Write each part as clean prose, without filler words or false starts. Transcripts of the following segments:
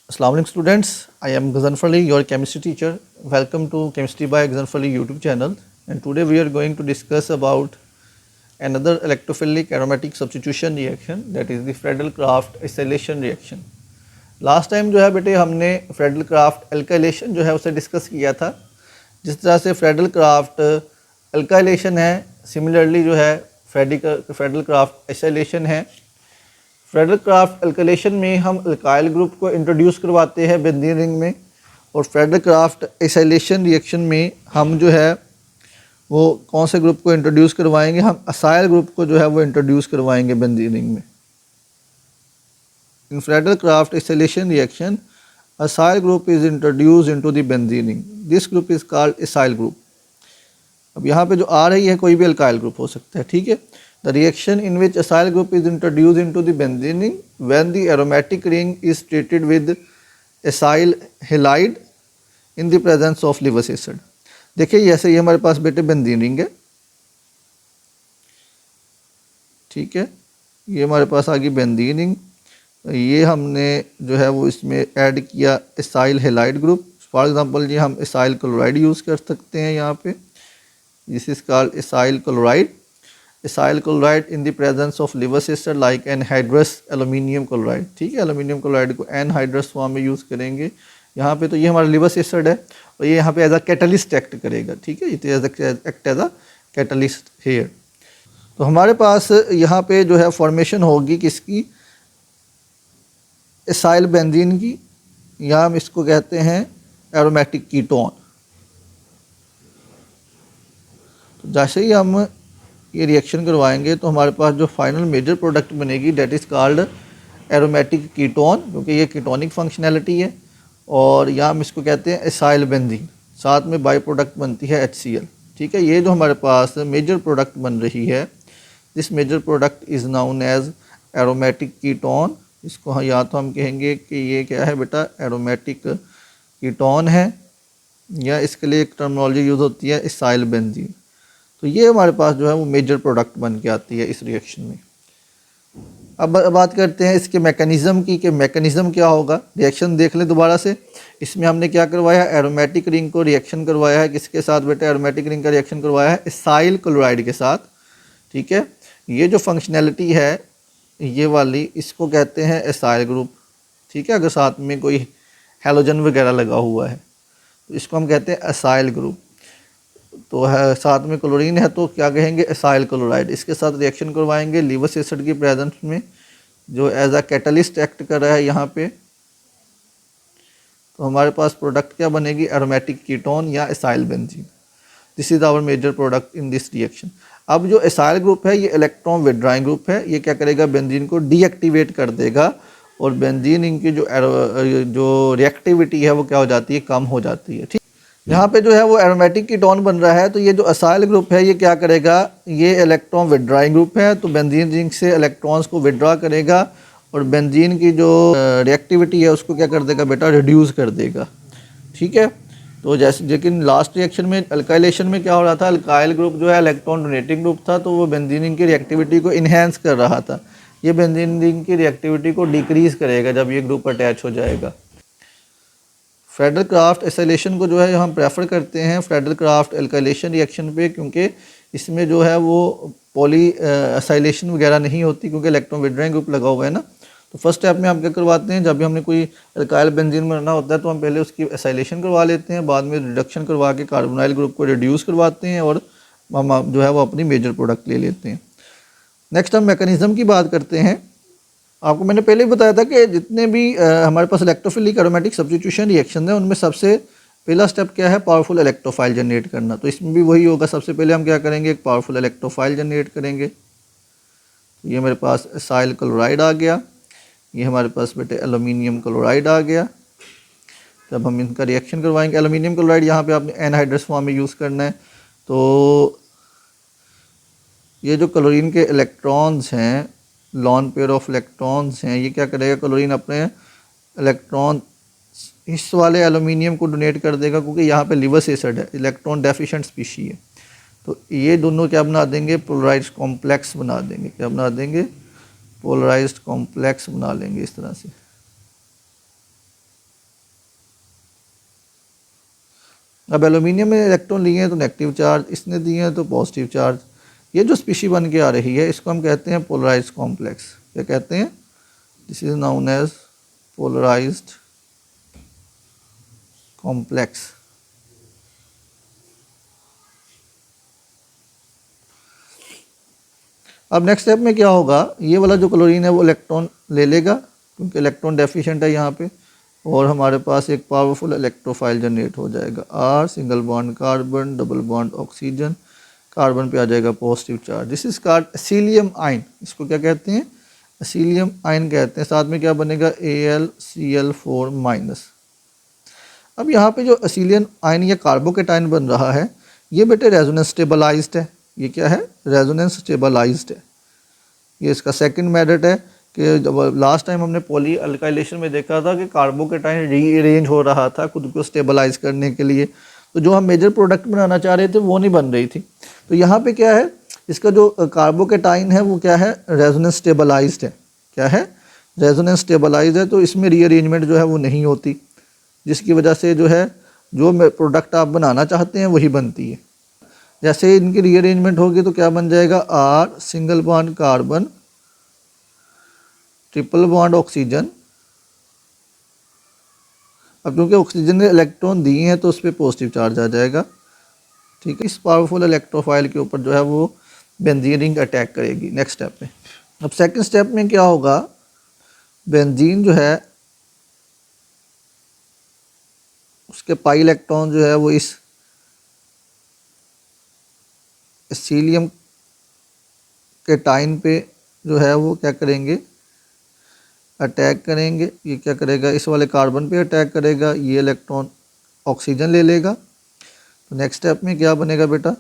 Assalamu alaikum students, I am Ghazanfar Ali, your chemistry teacher. Welcome to Chemistry by Ghazanfar Ali YouTube channel, and today we are going to discuss about another electrophilic aromatic substitution reaction, that is the Friedel-Crafts acylation reaction. Last time जो है बेटे हमने Friedel craft alkylation जो है उसे discuss किया था। जिस तरह से फ्रेडल क्राफ्ट एल्काइलेशन है, सिमिलरली जो है फ्रेडल क्राफ्ट एसाइलेशन है। फ्रेडल क्राफ्ट एल्काइलेशन में हम अल्काइल ग्रुप को इंट्रोड्यूस करवाते हैं बेंजीन रिंग में, और फ्रेडल क्राफ्ट एसाइलेशन रिएक्शन में हम जो है वो कौन से ग्रुप को इंट्रोड्यूस करवाएंगे, हम असाइल ग्रुप को जो है वो इंट्रोड्यूस करवाएंगे बेंजीन रिंग में। In Friedel-Crafts acylation reaction, acyl group is introduced into the benzene ring. This group is called acyl group. अब यहाँ पे जो आ रही है कोई भी अल्काइल ग्रुप हो सकता है, ठीक है। The reaction in which acyl group is introduced into the benzene ring when the aromatic ring is treated with acyl halide in the presence of Lewis acid. देखिए जैसे ये हमारे पास बेटे बेंजीन रिंग है, ठीक है। ये हमारे पास आ गई बेंजीन रिंग। ये हमने जो है वो इसमें ऐड किया acyl halide group. For example जी हम एसाइल क्लोराइड यूज़ कर सकते हैं यहाँ पे। This is called acyl chloride. Acyl chloride in the presence of Lewis acid like anhydrous aluminium chloride, ठीक है। एल्यूमिनियम क्लोराइड को एनहाइड्रस फॉर्म में यूज़ करेंगे यहाँ पे। तो ये हमारा लिवस एस्टर है और ये यहाँ पे एज अ कैटलिस्ट एक्ट करेगा, ठीक है। It is act as a catalyst here. तो हमारे पास यहाँ पे जो है फॉर्मेशन होगी किसकी, एसाइल बेंजीन की, या हम इसको कहते हैं एरोमेटिक कीटोन। तो जैसे ही हम ये रिएक्शन करवाएंगे तो हमारे पास जो फाइनल मेजर प्रोडक्ट बनेगी that is called aromatic ketone, क्योंकि ये कीटोनिक फंक्शनैलिटी है। और या हम इसको कहते हैं एसाइल बेंजीन, साथ में बाई प्रोडक्ट बनती है HCl, ठीक है। ये जो हमारे पास मेजर प्रोडक्ट बन रही है, this major product is known as aromatic ketone. इसको या तो हम कहेंगे कि ये क्या है बेटा, एरोमेटिक कीटोन है, या इसके लिए एक टर्मिनोलॉजी यूज़ होती है एसाइल बेंजीन। तो ये हमारे पास जो है वो मेजर प्रोडक्ट बन के आती है इस रिएक्शन में। अब बात करते हैं इसके मैकेनिज़्म की, कि मैकेनिज़्म क्या होगा। रिएक्शन देख लें दोबारा से। इसमें हमने क्या करवाया, एरोमेटिक रिंग को रिएक्शन करवाया है किसके साथ बेटा, एरोमेटिक रिंग का रिएक्शन करवाया है एसाइल क्लोराइड के साथ, ठीक है। ये जो फंक्शनैलिटी है ये वाली, इसको कहते हैं एसाइल ग्रुप, ठीक है। अगर साथ में कोई हैलोजन वगैरह लगा हुआ है तो इसको हम कहते हैं एसाइल ग्रुप। तो है साथ में क्लोरीन है तो क्या कहेंगे, एसाइल क्लोराइड। इसके साथ रिएक्शन करवाएंगे लिवस एसिड की प्रेजेंस में, जो एज अ कैटलिस्ट एक्ट कर रहा है यहाँ पे। तो हमारे पास प्रोडक्ट क्या बनेगी, एरोमेटिक कीटोन या acyl benzene. This is our major product in this reaction. अब जो एसाइल ग्रुप है ये इलेक्ट्रॉन विड्रॉइंग ग्रुप है। ये क्या करेगा, बेंजीन को डीएक्टिवेट कर देगा, और बेंजीन इनकी जो रिएक्टिविटी है वो क्या हो जाती है, कम हो जाती है, ठीक। यहाँ पे जो है वो एरोमेटिक कीटोन बन रहा है। तो ये जो एसाइल ग्रुप है ये क्या करेगा, ये इलेक्ट्रॉन विड्रॉइंग ग्रुप है। तो बेंजीन रिंग से इलेक्ट्रॉन्स को विड्रॉ करेगा, और बेंजीन की जो रिएक्टिविटी है उसको क्या कर देगा बेटा, रिड्यूस कर देगा, ठीक है। तो जैसे लेकिन लास्ट रिएक्शन में अल्काइलेशन में क्या हो रहा था, अल्काइल ग्रुप जो है इलेक्ट्रॉन डोनेटिंग ग्रुप था, तो वो बेंजीन रिंग की रिएक्टिविटी को इन्हेंस कर रहा था। ये बेंजीन रिंग की रिएक्टिविटी को डिक्रीज करेगा जब ये ग्रुप अटैच हो जाएगा। फ्रेडल क्राफ्ट एसाइलेशन को जो है हम प्रेफर करते हैं फ्रेडल क्राफ्ट एल्काइलेशन रिएक्शन पे, क्योंकि इसमें जो है वो पॉली एसाइलेशन वगैरह नहीं होती, क्योंकि इलेक्ट्रॉन विड्रॉइंग ग्रुप लगा हुआ है ना। तो फर्स्ट स्टेप में हम क्या करवाते हैं, जब भी हमने कोई अल्काइल बेंजीन बनाना होता है तो हम पहले उसकी एसाइलेशन करवा लेते हैं, बाद में रिडक्शन करवा के कार्बोनाइल ग्रुप को रिड्यूस करवाते हैं, और हम जो है वो अपनी मेजर प्रोडक्ट ले लेते हैं। नेक्स्ट हम मैकेनिज़्म की बात करते हैं। आपको मैंने पहले ही बताया था कि जितने भी हमारे पास इलेक्ट्रोफिलिक एरोमेटिक सब्स्टिट्यूशन रिएक्शन है उनमें सबसे पहला स्टेप क्या है, पावरफुल इलेक्ट्रोफाइल जनरेट करना। तो इसमें भी वही होगा, सबसे पहले हम क्या करेंगे, एक पावरफुल इलेक्ट्रोफाइल जनरेट करेंगे। तो ये मेरे पास एसाइल क्लोराइड आ गया, ये हमारे पास बेटे एल्यूमिनियम क्लोराइड आ गया। जब हम इनका रिएक्शन करवाएंगे, एल्यूमिनियम क्लोराइड यहाँ पे आपने एनहाइड्रस फॉर्म में यूज़ करना है। तो ये जो क्लोरीन के इलेक्ट्रॉन्स हैं, लॉन पेयर ऑफ इलेक्ट्रॉन्स हैं, ये क्या करेगा, क्लोरीन अपने इलेक्ट्रॉन इस वाले एल्यूमिनियम को डोनेट कर देगा, क्योंकि यहाँ पे लिवस एसिड है, इलेक्ट्रॉन डेफिशिएंट स्पीशी है। तो ये दोनों क्या बना देंगे, पोलराइज्ड कॉम्प्लेक्स बना देंगे। क्या बना देंगे, पोलराइज्ड कॉम्प्लेक्स बना लेंगे इस तरह से। अब एल्यूमिनियम में इलेक्ट्रॉन लिए हैं तो नेगेटिव चार्ज, इसने दिए हैं तो पॉजिटिव चार्ज। ये जो स्पीशी बन के आ रही है इसको हम कहते हैं पोलराइज्ड कॉम्प्लेक्स। क्या कहते हैं? This is known as polarised complex. अब नेक्स्ट स्टेप में क्या होगा, ये वाला जो क्लोरीन है वो इलेक्ट्रॉन ले लेगा क्योंकि इलेक्ट्रॉन डेफिशिएंट है यहाँ पे, और हमारे पास एक पावरफुल इलेक्ट्रोफाइल जनरेट हो जाएगा। R single bond carbon, double bond oxygen, carbon पे आ जाएगा positive charge. This is called acylium ion. इसको क्या कहते हैं? एसिलियम आयन कहते हैं। साथ में क्या बनेगा? AlCl4 minus. अब यहाँ पे जो एसिलियम आयन या कार्बोकेटाइन बन रहा है ये बेटे रेजोनेंस स्टेबलाइज्ड है। ये क्या है? रेजोनेंस स्टेबलाइज्ड है। ये इसका सेकंड मेथड है कि जब लास्ट टाइम हमने पॉली अल्काइलेशन में देखा था कि कार्बोकेटाइन रीअरेंज हो रहा था खुद को स्टेबलाइज करने के लिए, तो जो हम मेजर प्रोडक्ट बनाना चाह रहे थे वो नहीं बन रही थी। तो यहाँ पे क्या है, इसका जो कार्बोकेटाइन है वो क्या है? रेजोनेंस स्टेबलाइज्ड है। क्या है? रेजोनेंस स्टेबलाइज्ड है। तो इसमें रीअरेंजमेंट जो है वो नहीं होती, जिसकी वजह से जो है जो प्रोडक्ट आप बनाना चाहते हैं वही बनती है। जैसे इनकी रीअरेंजमेंट होगी तो क्या बन जाएगा? R single bond carbon, triple bond oxygen. अब क्योंकि ऑक्सीजन ने इलेक्ट्रॉन दिए हैं तो उस पर पॉजिटिव चार्ज आ जाएगा। ठीक है, इस पावरफुल इलेक्ट्रोफाइल के ऊपर जो है वो बेंजीन रिंग अटैक करेगी नेक्स्ट स्टेप में। अब सेकंड स्टेप में क्या होगा, बेंजीन जो है उसके पाई इलेक्ट्रॉन जो है वो इस एसिलियम के टाइन पे जो है वो क्या करेंगे? अटैक करेंगे। ये क्या करेगा? इस वाले कार्बन पे अटैक करेगा, ये इलेक्ट्रॉन ऑक्सीजन ले लेगा। तो नेक्स्ट स्टेप में क्या बनेगा बेटा?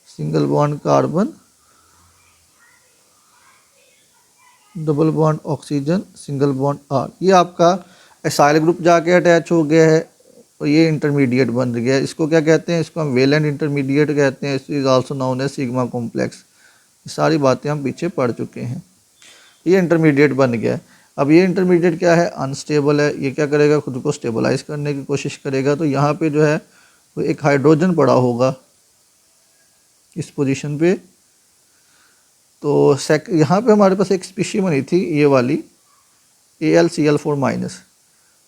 Single bond carbon, double bond oxygen, single bond R. ये आपका एसाइल ग्रुप जाके अटैच हो गया है और ये इंटरमीडिएट बन गया है। इसको क्या कहते हैं? इसको हम वेलेंट इंटरमीडिएट कहते हैं। Is also known as sigma complex. ये सारी बातें हम पीछे पढ़ चुके हैं। ये इंटरमीडिएट बन गया है। अब ये इंटरमीडिएट क्या है? अनस्टेबल है। ये क्या करेगा? खुद को स्टेबलाइज करने की कोशिश करेगा। तो यहाँ पे जो है वो एक हाइड्रोजन पड़ा होगा इस पोजीशन पे। तो यहाँ पे हमारे पास एक स्पीशी बनी थी ये वाली AlCl4 माइनस।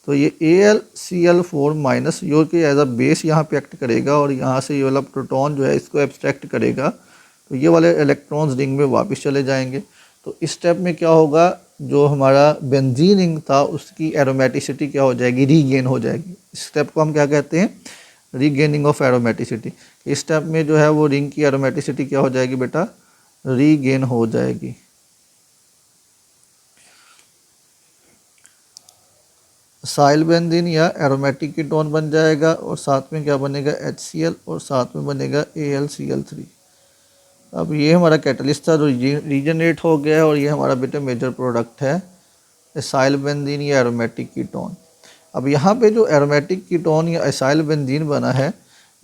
तो ये AlCl4 माइनस जो कि एज अ बेस यहाँ पे एक्ट करेगा और यहाँ से ये वाला प्रोटॉन जो है इसको एब्स्ट्रैक्ट करेगा। तो ये वाले इलेक्ट्रॉन्स रिंग में वापस चले जाएंगे। तो इस स्टेप में क्या होगा, जो हमारा बेंजीन रिंग था उसकी एरोमेटिसिटी क्या हो जाएगी? रीगेन हो जाएगी। इस स्टेप को हम क्या कहते हैं? Regaining of aromaticity. इस स्टेप में जो है वो रिंग की एरोमेटिसिटी क्या हो जाएगी बेटा? रीगेन हो जाएगी। साइल बेंजीन या एरोमेटिक कीटोन बन जाएगा और साथ में क्या बनेगा? HCl और साथ में बनेगा AlCl3। अब ये हमारा कैटलिस्ट था जो रीजनरेट हो गया है और ये हमारा बेटा मेजर प्रोडक्ट है एसाइल बेंजीन या एरोमेटिक कीटोन। अब यहाँ पे जो एरोमेटिक कीटोन या एसाइल बेंजीन बना है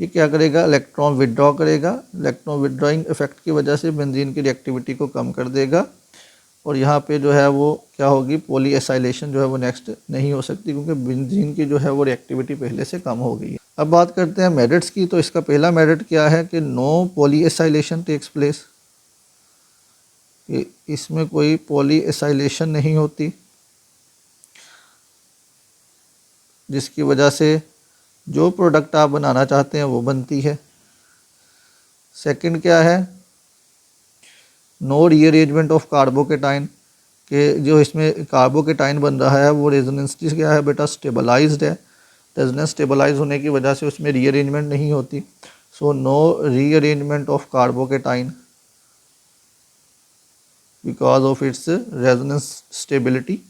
ये क्या करेगा? इलेक्ट्रॉन विदड्रॉ करेगा। इलेक्ट्रॉन विदड्रॉइंग इफेक्ट की वजह से बेंजीन की रिएक्टिविटी को कम कर देगा और यहाँ पे जो है वो क्या होगी? पॉली एसाइलेशन जो है वो नेक्स्ट नहीं हो सकती क्योंकि बेंजीन की जो है वो रिएक्टिविटी पहले से कम हो गई है। अब बात करते हैं मेथड्स की। तो इसका पहला मेथड क्या है कि no poly acylation takes place. इसमें कोई पॉली एसाइलेशन नहीं होती जिसकी वजह से जो प्रोडक्ट आप बनाना चाहते हैं वो बनती है। सेकंड क्या है? नो रीअरेंजमेंट ऑफ कार्बोकेटाइन, कि जो इसमें कार्बोकेटाइन बन रहा है वो रेजोनेंस क्या है बेटा? स्टेबलाइज्ड है। रेजोनेंस स्टेबलाइज होने की वजह से उसमें रीअरेंजमेंट नहीं होती। So no rearrangement of carbocation because of its resonance stability.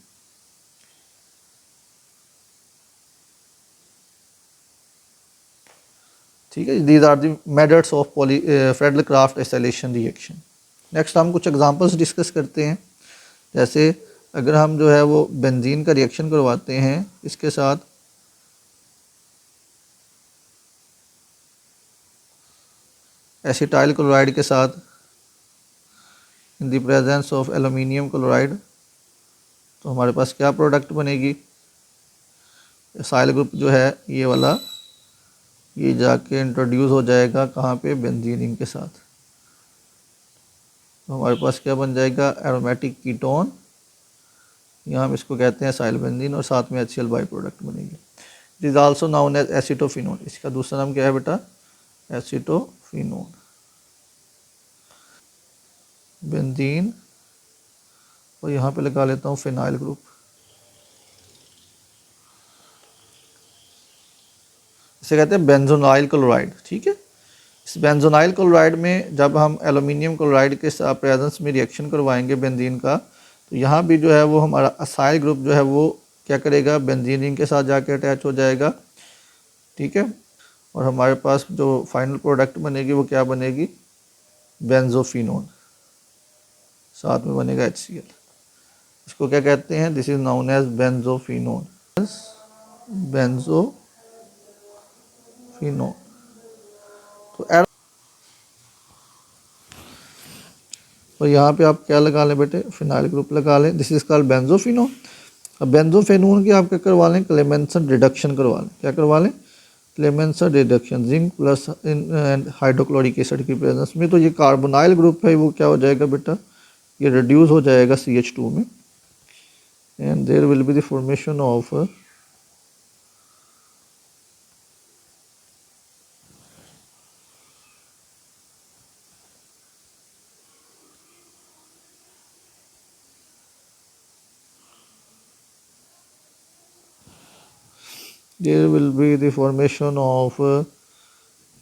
ठीक है, these are the methods of Friedel Craft acylation reaction. Next हम कुछ एग्जांपल्स डिस्कस करते हैं। जैसे अगर हम जो है वो बेंजीन का रिएक्शन करवाते हैं इसके साथ एसिटाइल क्लोराइड के साथ इन the presence of aluminium chloride, तो हमारे पास क्या प्रोडक्ट बनेगी, एसाइल ग्रुप जो है ये वाला, ये जाके इंट्रोड्यूस हो जाएगा कहाँ पे, बेंजीन रिंग के साथ। तो हमारे पास क्या बन जाएगा, एरोमेटिक कीटोन, यहाँ हम इसको कहते हैं एसाइल बेंजीन, और साथ में HCl बाई प्रोडक्ट बनेगी। It is also known as acetophenone, इसका दूसरा नाम क्या है बेटा, एसिटोफिनोन। बेंजीन, और यहाँ पे लगा लेता हूँ फिनाइल ग्रुप। इसे कहते हैं बेंजोनाइल क्लोराइड। ठीक है, इस बेंजोनाइल क्लोराइड में जब हम एल्यूमिनियम क्लोराइड के साथ प्रेजेंस में रिएक्शन करवाएंगे बेंजीन का, तो यहाँ भी जो है वो हमारा एसाइल ग्रुप जो है वो क्या करेगा, बेंजीन रिंग के साथ जाके अटैच हो जाएगा। ठीक है, और हमारे पास जो फाइनल प्रोडक्ट बनेगी वो क्या बनेगी, बेंजोफिनोन, साथ में बनेगा HCl। इसको क्या कहते हैं, this is known as benzophenone, benzophenone. तो यहाँ पे आप क्या लगा लें बेटे, फिनाइल ग्रुप लगा लें, दिस इज कॉल्ड बेंजोफिनोन। अब बेंजोफिनोन की आप क्या करवा लें, क्लेमेंसन रिडक्शन करवा लें। क्या करवा लें, Clemmensen reduction, zinc plus and hydrochloric acid की प्रेजेंस में। तो ये कार्बोनाइल ग्रुप है वो क्या हो जाएगा बेटा, ये रिड्यूस हो जाएगा CH2 में, and there will be the formation of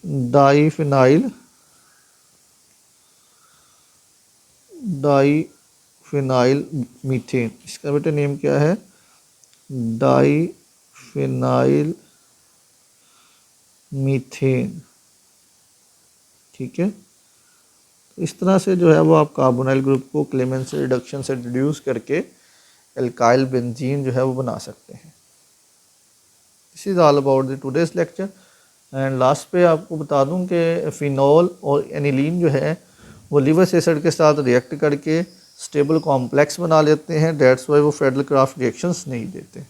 diphenyl methane. इसका बेटा नेम क्या है, डाईफिनाइल मीथेन। ठीक है, इस तरह से जो है वो आप कार्बोनाइल ग्रुप को क्लेमेंसन रिडक्शन से रिड्यूस करके एल्काइल बेंजीन जो है वो बना सकते हैं। This is all about the today's lecture. And last पे आपको बता दूं कि फिनॉल और एनिलीन जो है वो लिवस एसिड के साथ रिएक्ट करके स्टेबल कॉम्प्लेक्स बना लेते हैं, डेट्स वाई वो फेडरल क्राफ्ट रिएक्शंस नहीं देते।